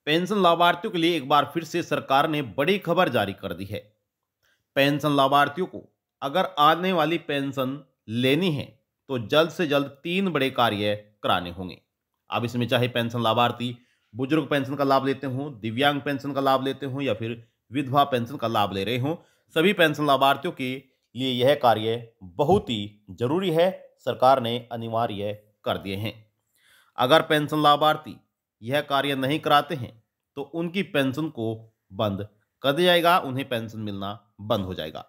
Pension लाभार्थियों के लिए एक बार फिर से सरकार ने बड़ी खबर जारी कर दी है। पेंशन लाभार्थियों को अगर आने वाली पेंशन लेनी है तो जल्द से जल्द 3 बड़े कार्य कराने होंगे। अब इसमें चाहे पेंशन लाभार्थी बुजुर्ग पेंशन का लाभ लेते हों, दिव्यांग पेंशन का लाभ लेते हों या फिर विधवा पेंशन का लाभ ले रहे हों, सभी पेंशन लाभार्थियों के लिए यह कार्य बहुत ही जरूरी है। सरकार ने अनिवार्य कर दिए हैं। अगर पेंशन लाभार्थी यह कार्य नहीं कराते हैं तो उनकी पेंशन को बंद कर दिया जाएगा, उन्हें पेंशन मिलना बंद हो जाएगा।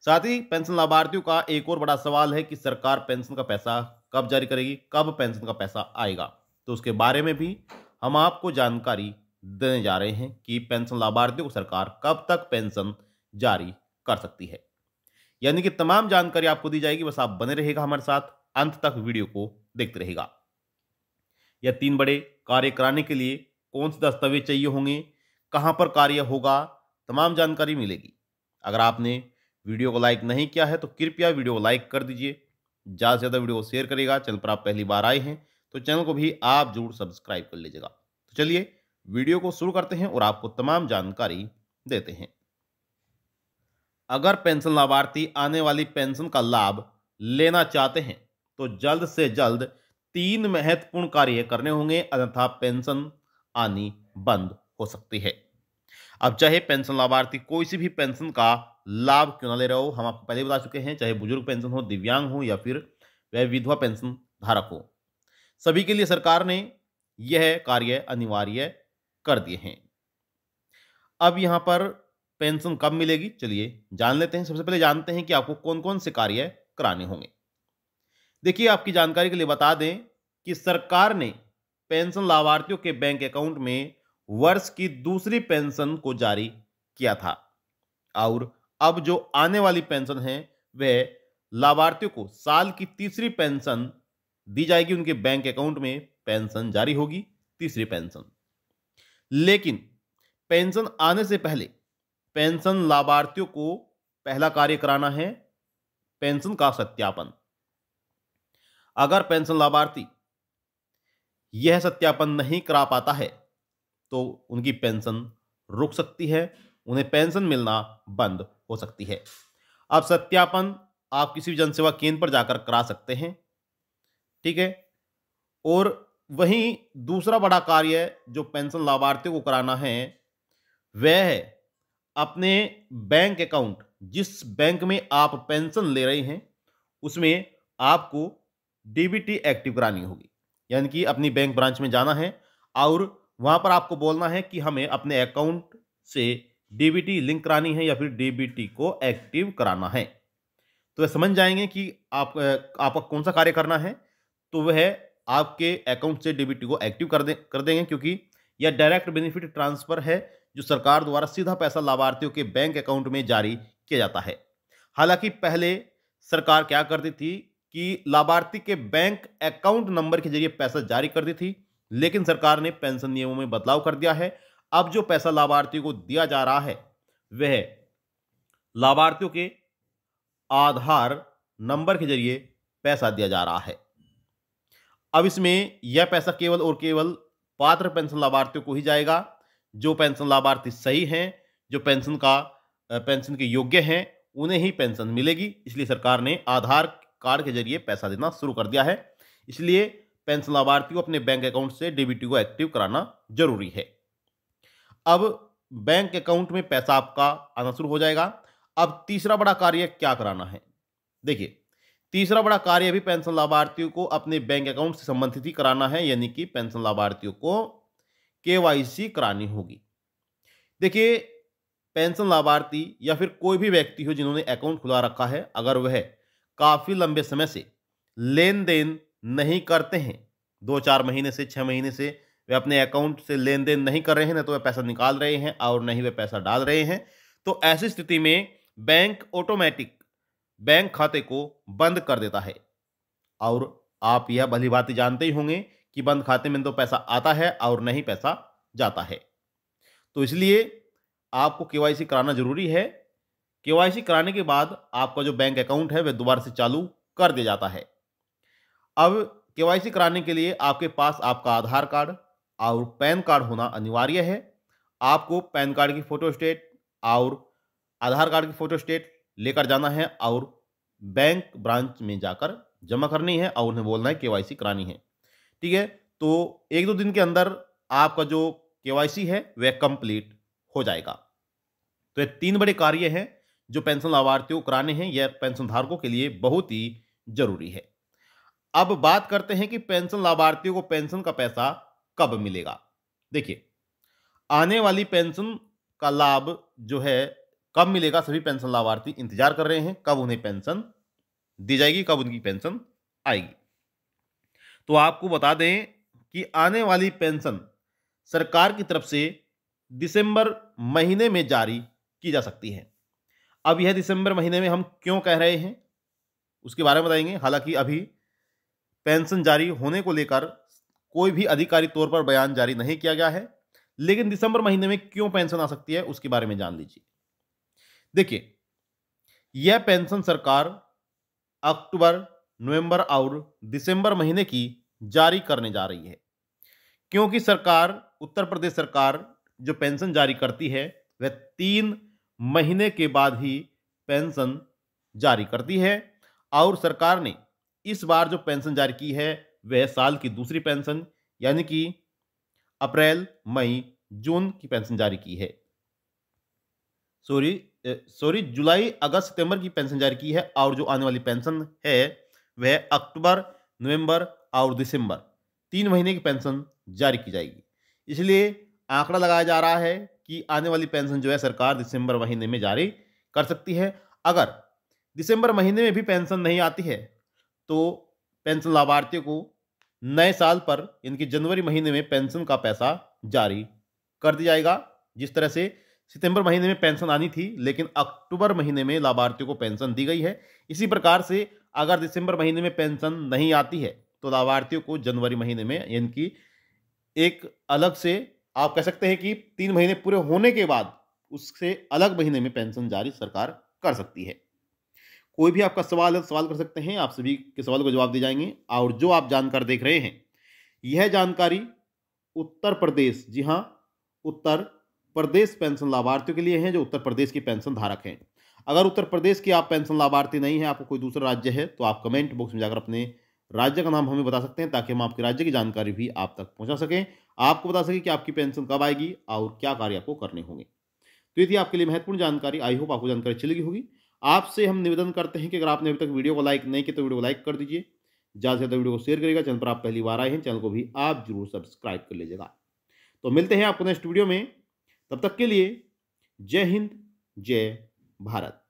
साथ ही पेंशन लाभार्थियों का एक और बड़ा सवाल है कि सरकार पेंशन का पैसा कब जारी करेगी, कब पेंशन का पैसा आएगा। तो उसके बारे में भी हम आपको जानकारी देने जा रहे हैं कि पेंशन लाभार्थियों को सरकार कब तक पेंशन जारी कर सकती है। यानी कि तमाम जानकारी आपको दी जाएगी, बस आप बने रहेगा हमारे साथ, अंत तक वीडियो को देखते रहेगा। या 3 बड़े कार्य कराने के लिए कौन से दस्तावेज चाहिए होंगे, कहां पर कार्य होगा, तमाम जानकारी मिलेगी। अगर आपने वीडियो को लाइक नहीं किया है तो कृपया वीडियो को लाइक कर दीजिए, ज़्यादा से ज़्यादा वीडियो को शेयर करेगा। चैनल पर आप पहली बार आए हैं तो चैनल को भी आप जरूर सब्सक्राइब कर लीजिएगा। तो चलिए वीडियो को शुरू करते हैं और आपको तमाम जानकारी देते हैं। अगर पेंशन लाभार्थी आने वाली पेंशन का लाभ लेना चाहते हैं तो जल्द से जल्द 3 महत्वपूर्ण कार्य करने होंगे, अन्यथा पेंशन आनी बंद हो सकती है। अब चाहे पेंशन लाभार्थी कोई सी भी पेंशन का लाभ क्यों ना ले रहा हो, हम आपको पहले बता चुके हैं, चाहे बुजुर्ग पेंशन हो, दिव्यांग हो या फिर वह विधवा पेंशन धारक हो, सभी के लिए सरकार ने यह कार्य अनिवार्य कर दिए हैं। अब यहां पर पेंशन कब मिलेगी, चलिए जान लेते हैं। सबसे पहले जानते हैं कि आपको कौन कौन से कार्य कराने होंगे। देखिए, आपकी जानकारी के लिए बता दें कि सरकार ने पेंशन लाभार्थियों के बैंक अकाउंट में वर्ष की दूसरी पेंशन को जारी किया था और अब जो आने वाली पेंशन है वह लाभार्थियों को साल की तीसरी पेंशन दी जाएगी। उनके बैंक अकाउंट में पेंशन जारी होगी, तीसरी पेंशन। लेकिन पेंशन आने से पहले पेंशन लाभार्थियों को पहला कार्य कराना है पेंशन का सत्यापन। अगर पेंशन लाभार्थी यह सत्यापन नहीं करा पाता है तो उनकी पेंशन रुक सकती है, उन्हें पेंशन मिलना बंद हो सकती है। अब सत्यापन आप किसी भी जनसेवा केंद्र पर जाकर करा सकते हैं, ठीक है। और वहीं दूसरा बड़ा कार्य जो पेंशन लाभार्थियों को कराना है वह है अपने बैंक अकाउंट, जिस बैंक में आप पेंशन ले रहे हैं उसमें आपको डीबीटी एक्टिव करानी होगी। यानी कि अपनी बैंक ब्रांच में जाना है और वहां पर आपको बोलना है कि हमें अपने अकाउंट से डीबीटी लिंक करानी है या फिर डीबीटी को एक्टिव कराना है। तो वह समझ जाएंगे कि आपका कौन सा कार्य करना है, तो वह आपके अकाउंट से डीबीटी को एक्टिव कर देंगे, क्योंकि यह डायरेक्ट बेनिफिट ट्रांसफर है जो सरकार द्वारा सीधा पैसा लाभार्थियों के बैंक अकाउंट में जारी किया जाता है। हालांकि पहले सरकार क्या करती थी कि लाभार्थी के बैंक अकाउंट नंबर के जरिए पैसा जारी कर दी थी, लेकिन सरकार ने पेंशन नियमों में बदलाव कर दिया है। अब जो पैसा लाभार्थियों को दिया जा रहा है वह लाभार्थियों के आधार नंबर के जरिए पैसा दिया जा रहा है। अब इसमें यह पैसा केवल और केवल पात्र पेंशन लाभार्थियों को ही जाएगा। जो पेंशन लाभार्थी सही हैं, जो पेंशन के योग्य हैं, उन्हें ही पेंशन मिलेगी। इसलिए सरकार ने आधार कार्ड के जरिए पैसा देना शुरू कर दिया है। इसलिए पेंशन लाभार्थी को अपने बैंक अकाउंट से डीबीटी को एक्टिव कराना जरूरी है। अब बैंक अकाउंट में पैसा आपका आना शुरू हो जाएगा। अब तीसरा बड़ा कार्य क्या कराना है, देखिए तीसरा बड़ा कार्य भी पेंशन लाभार्थियों को अपने बैंक अकाउंट से संबंधित ही कराना है, यानी कि पेंशन लाभार्थियों को केवाईसी करानी होगी। देखिए, पेंशन लाभार्थी या फिर कोई भी व्यक्ति हो जिन्होंने अकाउंट खुला रखा है, अगर वह काफी लंबे समय से लेन देन नहीं करते हैं, 2-4 महीने से 6 महीने से वे अपने अकाउंट से लेन देन नहीं कर रहे हैं, न तो वे पैसा निकाल रहे हैं और न ही वे पैसा डाल रहे हैं, तो ऐसी स्थिति में बैंक ऑटोमेटिक बैंक खाते को बंद कर देता है। और आप यह भली भांति जानते ही होंगे कि बंद खाते में तो पैसा आता है और नहीं पैसा जाता है। तो इसलिए आपको केवाईसी कराना जरूरी है। केवाईसी कराने के बाद आपका जो बैंक अकाउंट है वह दोबारा से चालू कर दिया जाता है। अब केवाईसी कराने के लिए आपके पास आपका आधार कार्ड, और पैन कार्ड होना अनिवार्य है। आपको पैन कार्ड की फोटोस्टेट और आधार कार्ड की फोटोस्टेट लेकर जाना है और बैंक ब्रांच में जाकर जमा करनी है और उन्हें बोलना है केवाईसी करानी है। ठीक है, तो 1-2 दिन के अंदर आपका जो केवाईसी है वह कंप्लीट हो जाएगा। तो ये 3 बड़े कार्य हैं जो पेंशन लाभार्थियों को कराने हैं, यह पेंशन धारकों के लिए बहुत ही जरूरी है। अब बात करते हैं कि पेंशन लाभार्थियों को पेंशन का पैसा कब मिलेगा। देखिए, आने वाली पेंशन का लाभ जो है कब मिलेगा, सभी पेंशन लाभार्थी इंतजार कर रहे हैं कब उन्हें पेंशन दी जाएगी, कब उनकी पेंशन आएगी। तो आपको बता दें कि आने वाली पेंशन सरकार की तरफ से दिसंबर महीने में जारी की जा सकती है। अब यह दिसंबर महीने में हम क्यों कह रहे हैं उसके बारे में बताएंगे। हालांकि अभी पेंशन जारी होने को लेकर कोई भी आधिकारिक तौर पर बयान जारी नहीं किया गया है, लेकिन दिसंबर महीने में क्यों पेंशन आ सकती है उसके बारे में जान लीजिए। देखिए, यह पेंशन सरकार अक्टूबर, नवंबर और दिसंबर महीने की जारी करने जा रही है, क्योंकि सरकार, उत्तर प्रदेश सरकार जो पेंशन जारी करती है वह 3 महीने के बाद ही पेंशन जारी करती है। और सरकार ने इस बार जो पेंशन जारी की है वह साल की दूसरी पेंशन यानी कि अप्रैल, मई, जून की पेंशन जारी की है। जुलाई, अगस्त, सितंबर की पेंशन जारी की है और जो आने वाली पेंशन है वह अक्टूबर, नवंबर और दिसंबर 3 महीने की पेंशन जारी की जाएगी। इसलिए आंकड़ा लगाया जा रहा है कि आने वाली पेंशन जो है सरकार दिसंबर महीने में जारी कर सकती है। अगर दिसंबर महीने में भी पेंशन नहीं आती है तो पेंशन लाभार्थियों को नए साल पर इनकी जनवरी महीने में पेंशन का पैसा जारी कर दिया जाएगा। जिस तरह से सितंबर महीने में पेंशन आनी थी लेकिन अक्टूबर महीने में लाभार्थियों को पेंशन दी गई है, इसी प्रकार से अगर दिसंबर महीने में पेंशन नहीं आती है तो लाभार्थियों को जनवरी महीने में इनकी एक अलग से, आप कह सकते हैं कि 3 महीने पूरे होने के बाद उससे अलग महीने में पेंशन जारी सरकार कर सकती है। कोई भी आपका सवाल है, सवाल कर सकते हैं, आप सभी के सवाल को जवाब दिए जाएंगे। और जो आप जानकारी देख रहे हैं यह जानकारी उत्तर प्रदेश, जी हाँ, उत्तर प्रदेश पेंशन लाभार्थियों के लिए है जो उत्तर प्रदेश की पेंशन धारक हैं। अगर उत्तर प्रदेश की आप पेंशन लाभार्थी नहीं है, आपको कोई दूसरा राज्य है, तो आप कमेंट बॉक्स में जाकर अपने राज्य का नाम हमें बता सकते हैं ताकि हम आपके राज्य की जानकारी भी आप तक पहुंचा सकें, आपको बता सकें कि आपकी पेंशन कब आएगी और क्या कार्य आपको करने होंगे। तो ये थी आपके लिए महत्वपूर्ण जानकारी। आई होप आपको जानकारी अच्छी लगी होगी। आपसे हम निवेदन करते हैं कि अगर आपने अभी तक वीडियो को लाइक नहीं किया तो वीडियो को लाइक कर दीजिए, ज़्यादा से ज़्यादा वीडियो को शेयर करिएगा। चैनल पर आप पहली बार आए हैं, चैनल को भी आप जरूर सब्सक्राइब कर लीजिएगा। तो मिलते हैं आपको नेक्स्ट वीडियो में, तब तक के लिए जय हिंद, जय भारत।